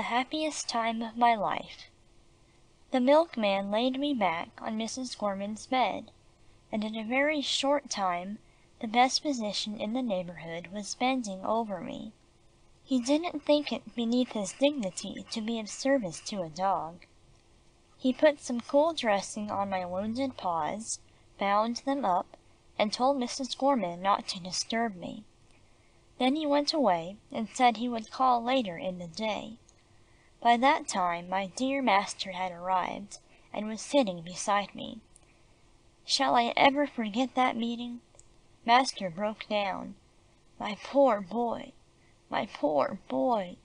happiest time of my life. The milkman laid me back on Mrs. Gorman's bed, and in a very short time the best physician in the neighbourhood was bending over me. He didn't think it beneath his dignity to be of service to a dog. He put some cool dressing on my wounded paws, bound them up, and told Mrs. Gorman not to disturb me. Then he went away and said he would call later in the day. By that time my dear master had arrived, and was sitting beside me. Shall I ever forget that meeting? Master broke down. "My poor boy, my poor boy,"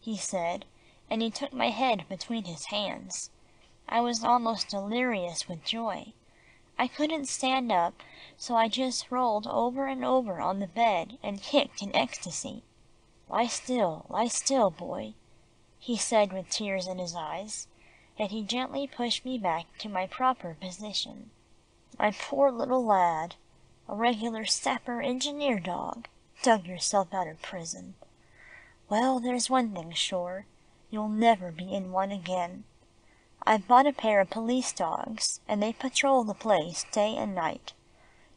he said, and he took my head between his hands. I was almost delirious with joy. I couldn't stand up, so I just rolled over and over on the bed and kicked in ecstasy. Lie still, boy," he said with tears in his eyes, and he gently pushed me back to my proper position. "My poor little lad, a regular sapper engineer dog, dug yourself out of prison. Well, there's one thing sure, you'll never be in one again. I've bought a pair of police dogs, and they patrol the place day and night.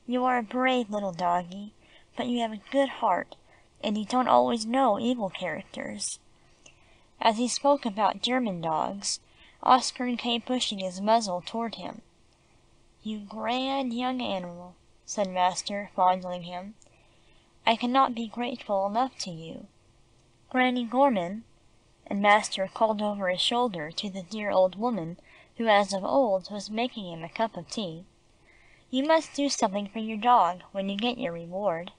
You are a brave little doggie, but you have a good heart, and you don't always know evil characters." As he spoke about German dogs, Oscar came pushing his muzzle toward him. "You grand young animal," said master, fondling him. "I cannot be grateful enough to you. Granny Gorman," and master called over his shoulder to the dear old woman who as of old was making him a cup of tea, "you must do something for your dog when you get your reward."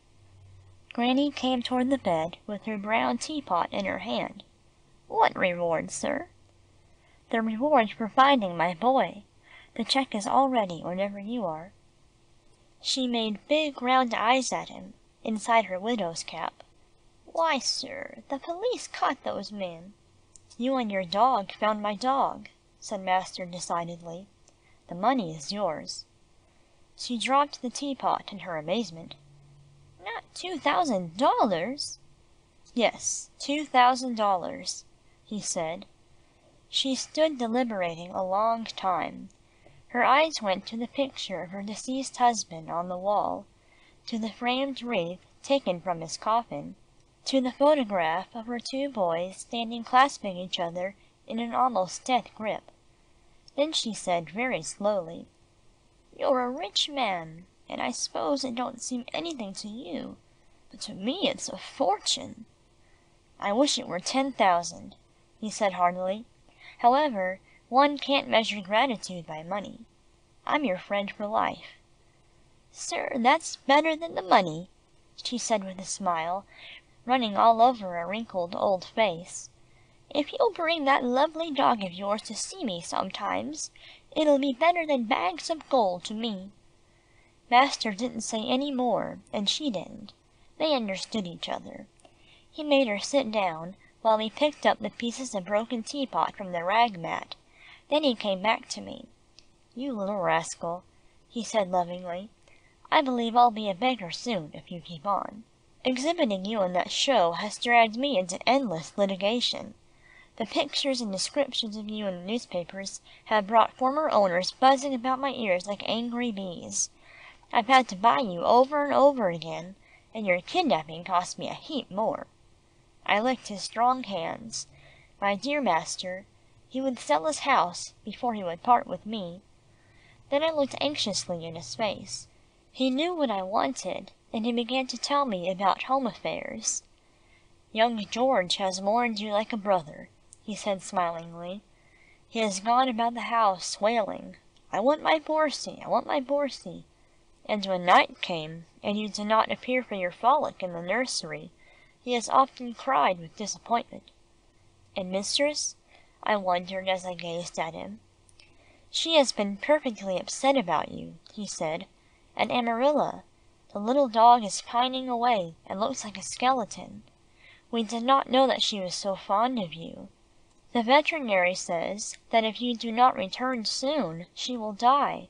Granny came toward the bed with her brown teapot in her hand. "What reward, sir?" "The reward for finding my boy. The cheque is all ready whenever you are." She made big round eyes at him, inside her widow's cap. "Why, sir, the police caught those men." "You and your dog found my dog," said master decidedly. "The money is yours." She dropped the teapot in her amazement. "Not $2,000?" "Yes, $2,000," he said. She stood deliberating a long time. Her eyes went to the picture of her deceased husband on the wall, to the framed wreath taken from his coffin, to the photograph of her two boys standing clasping each other in an almost death grip. Then she said very slowly, "You're a rich man, and I suppose it don't seem anything to you, but to me it's a fortune." "I wish it were 10,000," he said heartily. "However, one can't measure gratitude by money. I'm your friend for life." "Sir, that's better than the money," she said with a smile, running all over a wrinkled old face. "If you'll bring that lovely dog of yours to see me sometimes, it'll be better than bags of gold to me." Master didn't say any more, and she didn't. They understood each other. He made her sit down, while he picked up the pieces of broken teapot from the rag mat. Then he came back to me. "You little rascal," he said lovingly. "I believe I'll be a beggar soon, if you keep on. Exhibiting you in that show has dragged me into endless litigation. The pictures and descriptions of you in the newspapers have brought former owners buzzing about my ears like angry bees. I've had to buy you over and over again, and your kidnapping cost me a heap more." I licked his strong hands. My dear master, he would sell his house before he would part with me. Then I looked anxiously in his face. He knew what I wanted, and he began to tell me about home affairs. "Young George has mourned you like a brother," he said smilingly. "He has gone about the house wailing, 'I want my Borsie, I want my Borsie.' And when night came, and you did not appear for your frolic in the nursery, he has often cried with disappointment." "And mistress?" I wondered as I gazed at him. "She has been perfectly upset about you," he said. "And Amarilla, the little dog is pining away and looks like a skeleton. We did not know that she was so fond of you. The veterinary says that if you do not return soon, she will die.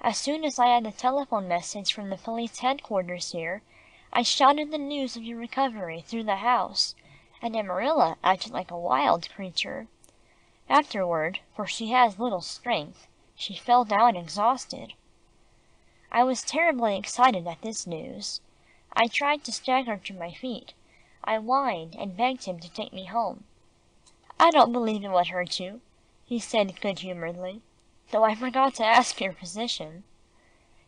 As soon as I had a telephone message from the police headquarters here, I shouted the news of your recovery through the house, and Amarilla acted like a wild creature. Afterward, for she has little strength, she fell down exhausted. I was terribly excited at this news. I tried to stagger to my feet. I whined and begged him to take me home. "I don't believe it would hurt you," he said good-humouredly, "though I forgot to ask your physician."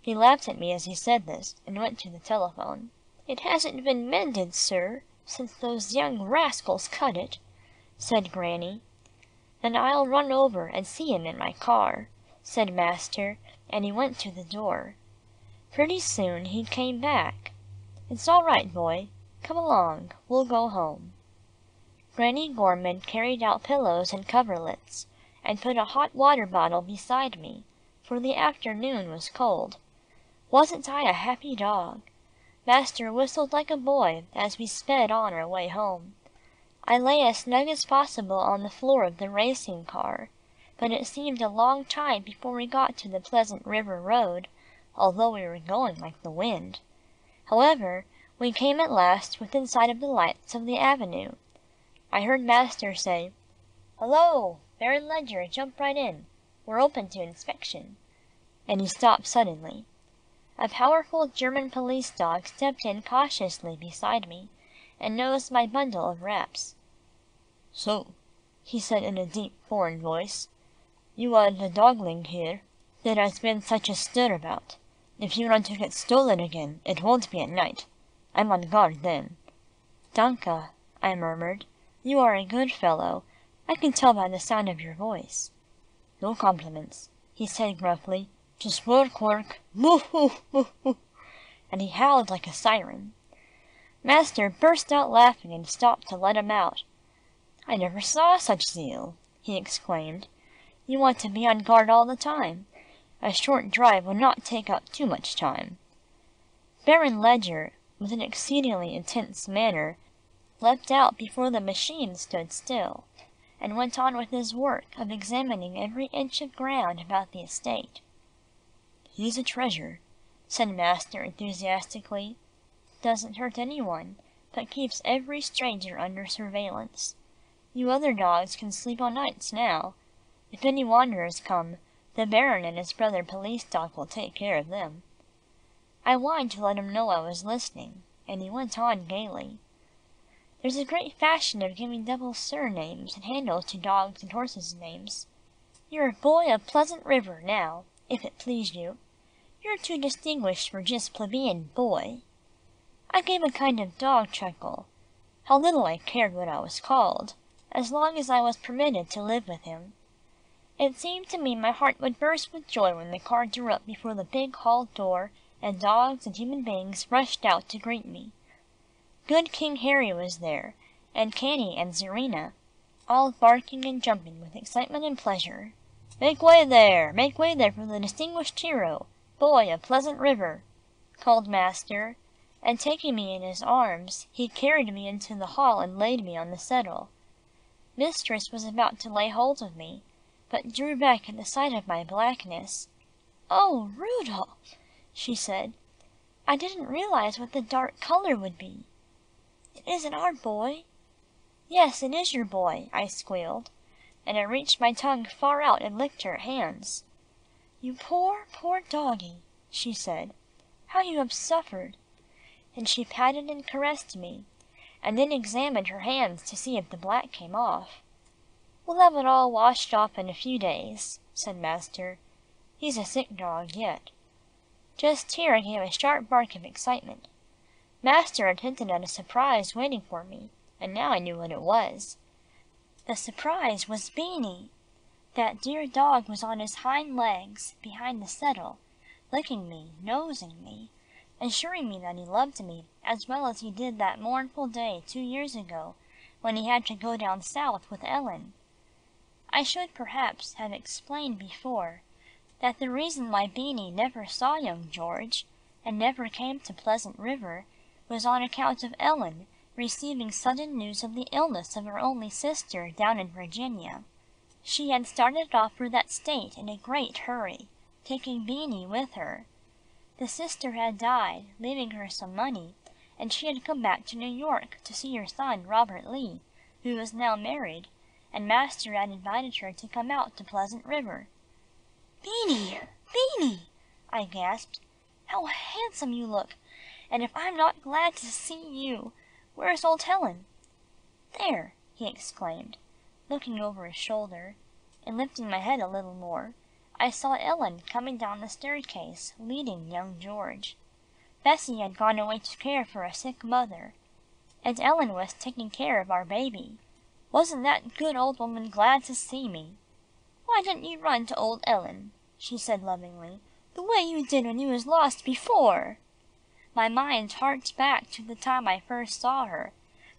He laughed at me as he said this, and went to the telephone. "It hasn't been mended, sir, since those young rascals cut it," said Granny. "Then I'll run over and see him in my car," said master, and he went to the door. Pretty soon he came back. "It's all right, boy. Come along, we'll go home." Granny Gorman carried out pillows and coverlets, and put a hot water bottle beside me, for the afternoon was cold. Wasn't I a happy dog? Master whistled like a boy as we sped on our way home. I lay as snug as possible on the floor of the racing car, but it seemed a long time before we got to the Pleasant River Road, although we were going like the wind. However, we came at last within sight of the lights of the avenue. I heard master say, "Hello, Baron Ledger, jump right in. We're open to inspection." And he stopped suddenly. A powerful German police dog stepped in cautiously beside me, and nosed my bundle of wraps. "So," he said in a deep foreign voice, "you are the dogling here. There has been such a stir about. If you run to get stolen again, it won't be at night. I'm on guard then." "Danke," I murmured. "You are a good fellow. I can tell by the sound of your voice." "No compliments," he said gruffly. "Just work, work. Moo hoo, moo hoo." And he howled like a siren. Master burst out laughing and stopped to let him out. "I never saw such zeal," he exclaimed. "You want to be on guard all the time. A short drive would not take up too much time." Baron Ledger, with an exceedingly intense manner, leapt out before the machine stood still, and went on with his work of examining every inch of ground about the estate. "He's a treasure," said master enthusiastically. "Doesn't hurt anyone, but keeps every stranger under surveillance. You other dogs can sleep o' nights now. If any wanderers come, the Baron and his brother police dog will take care of them." I whined to let him know I was listening, and he went on gaily. "There's a great fashion of giving double surnames and handles to dogs and horses' names. You're Boy of Pleasant River now, if it please you. You're too distinguished for just plebeian boy." I gave a kind of dog chuckle. How little I cared what I was called, as long as I was permitted to live with him. It seemed to me my heart would burst with joy when the car drew up before the big hall door, and dogs and human beings rushed out to greet me. Good King Harry was there, and Canny and Zerina, all barking and jumping with excitement and pleasure. Make way there for the distinguished hero, Boy of Pleasant River," called master, and taking me in his arms, he carried me into the hall and laid me on the settle. Mistress was about to lay hold of me, but drew back at the sight of my blackness. "Oh, Rudolph," she said, "I didn't realize what the dark colour would be. It isn't our boy." "Yes, it is your boy," I squealed, and I reached my tongue far out and licked her hands. "You poor, poor doggie," she said, "how you have suffered." And she patted and caressed me, and then examined her hands to see if the black came off. "We'll have it all washed off in a few days," said master. "He's a sick dog yet." Just here I gave a sharp bark of excitement. Master had hinted at a surprise waiting for me, and now I knew what it was. The surprise was Beanie. That dear dog was on his hind legs behind the settle, licking me, nosing me, assuring me that he loved me as well as he did that mournful day 2 years ago when he had to go down south with Ellen. I should perhaps have explained before that the reason why Beanie never saw young George, and never came to Pleasant River, was on account of Ellen receiving sudden news of the illness of her only sister down in Virginia. She had started off for that state in a great hurry, taking Beanie with her. The sister had died, leaving her some money, and she had come back to New York to see her son Robert Lee, who was now married, and master had invited her to come out to Pleasant River. "Beanie, Beanie!" I gasped. "How handsome you look! And if I'm not glad to see you, where's old Helen?" "There!" he exclaimed, looking over his shoulder, and lifting my head a little more, I saw Ellen coming down the staircase, leading young George. Bessie had gone away to care for a sick mother, and Ellen was taking care of our baby. Wasn't that good old woman glad to see me? "Why didn't you run to old Ellen," she said lovingly, "the way you did when you was lost before?" My mind harked back to the time I first saw her,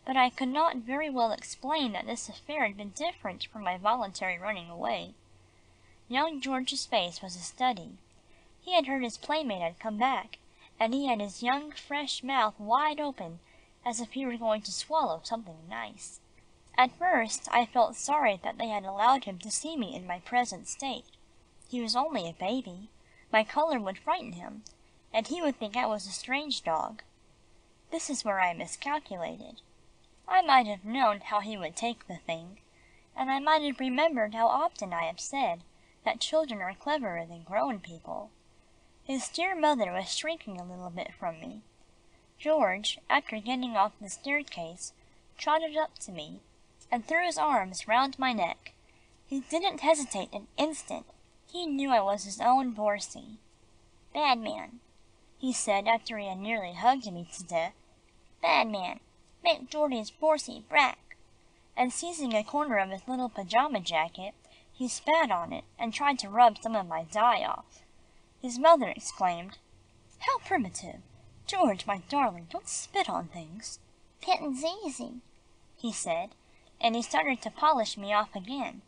but I could not very well explain that this affair had been different from my voluntary running away. Young George's face was a study. He had heard his playmate had come back, and he had his young fresh mouth wide open, as if he were going to swallow something nice. At first I felt sorry that they had allowed him to see me in my present state. He was only a baby. My colour would frighten him, and he would think I was a strange dog. This is where I miscalculated. I might have known how he would take the thing, and I might have remembered how often I have said that children are cleverer than grown people. His dear mother was shrinking a little bit from me. George, after getting off the staircase, trotted up to me, and threw his arms round my neck. He didn't hesitate an instant. He knew I was his own Borsie. "Bad man," he said after he had nearly hugged me to death. "Bad man, make Geordie's Borsie brack." And seizing a corner of his little pajama jacket, he spat on it and tried to rub some of my dye off. His mother exclaimed, "How primitive! George, my darling, don't spit on things." "Pittin's easy," he said, and he started to polish me off again,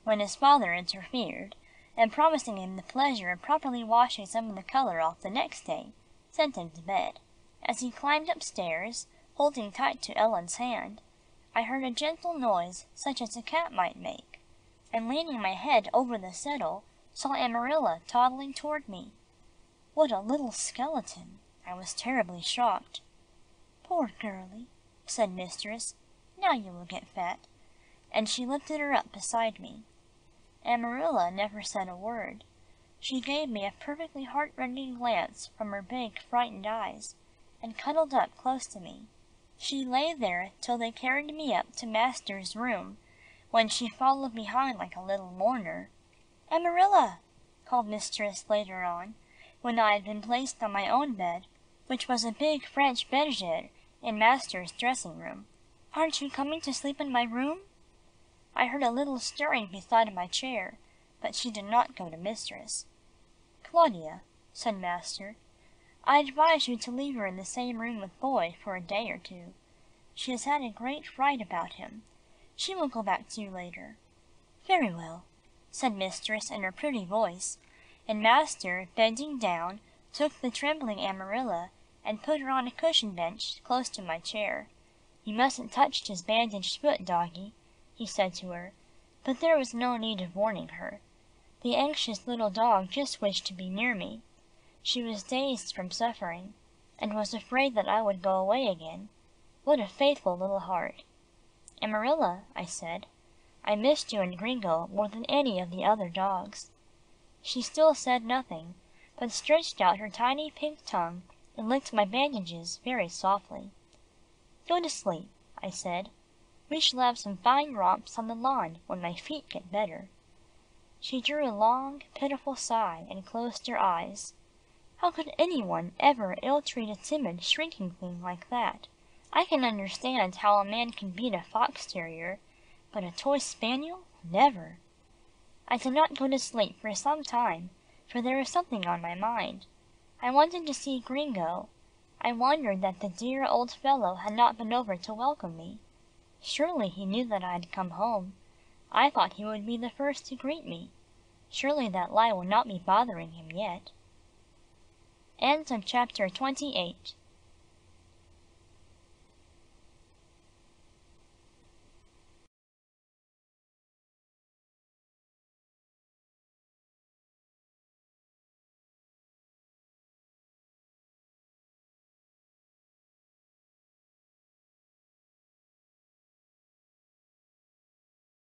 when his father interfered, and promising him the pleasure of properly washing some of the colour off the next day, sent him to bed. As he climbed upstairs, holding tight to Ellen's hand, I heard a gentle noise such as a cat might make, and leaning my head over the settle, saw Amarilla toddling toward me. What a little skeleton! I was terribly shocked. "Poor girlie," said mistress, "now you will get fat," and she lifted her up beside me. Amarilla never said a word. She gave me a perfectly heart-rending glance from her big frightened eyes, and cuddled up close to me. She lay there till they carried me up to master's room, when she followed behind like a little mourner. "Amarilla," called mistress later on, when I had been placed on my own bed, which was a big French bergère in master's dressing room. "Aren't you coming to sleep in my room?" I heard a little stirring beside my chair, but she did not go to mistress. "Claudia," said master, "I advise you to leave her in the same room with Boy for a day or two. She has had a great fright about him. She will go back to you later." "Very well," said mistress in her pretty voice, and master, bending down, took the trembling Amarilla and put her on a cushion bench close to my chair. "You mustn't touch his bandaged foot, doggie," he said to her, but there was no need of warning her. The anxious little dog just wished to be near me. She was dazed from suffering, and was afraid that I would go away again. What a faithful little heart! "Amarilla," I said, "I missed you and Gringo more than any of the other dogs." She still said nothing, but stretched out her tiny pink tongue and licked my bandages very softly. "Go to sleep," I said. "We shall have some fine romps on the lawn when my feet get better." She drew a long, pitiful sigh and closed her eyes. How could anyone ever ill-treat a timid, shrinking thing like that? I can understand how a man can beat a fox-terrier, but a toy spaniel, never. I did not go to sleep for some time, for there was something on my mind. I wanted to see Gringo. I wondered that the dear old fellow had not been over to welcome me. Surely he knew that I had come home. I thought he would be the first to greet me. Surely that lie would not be bothering him yet. End of chapter 28.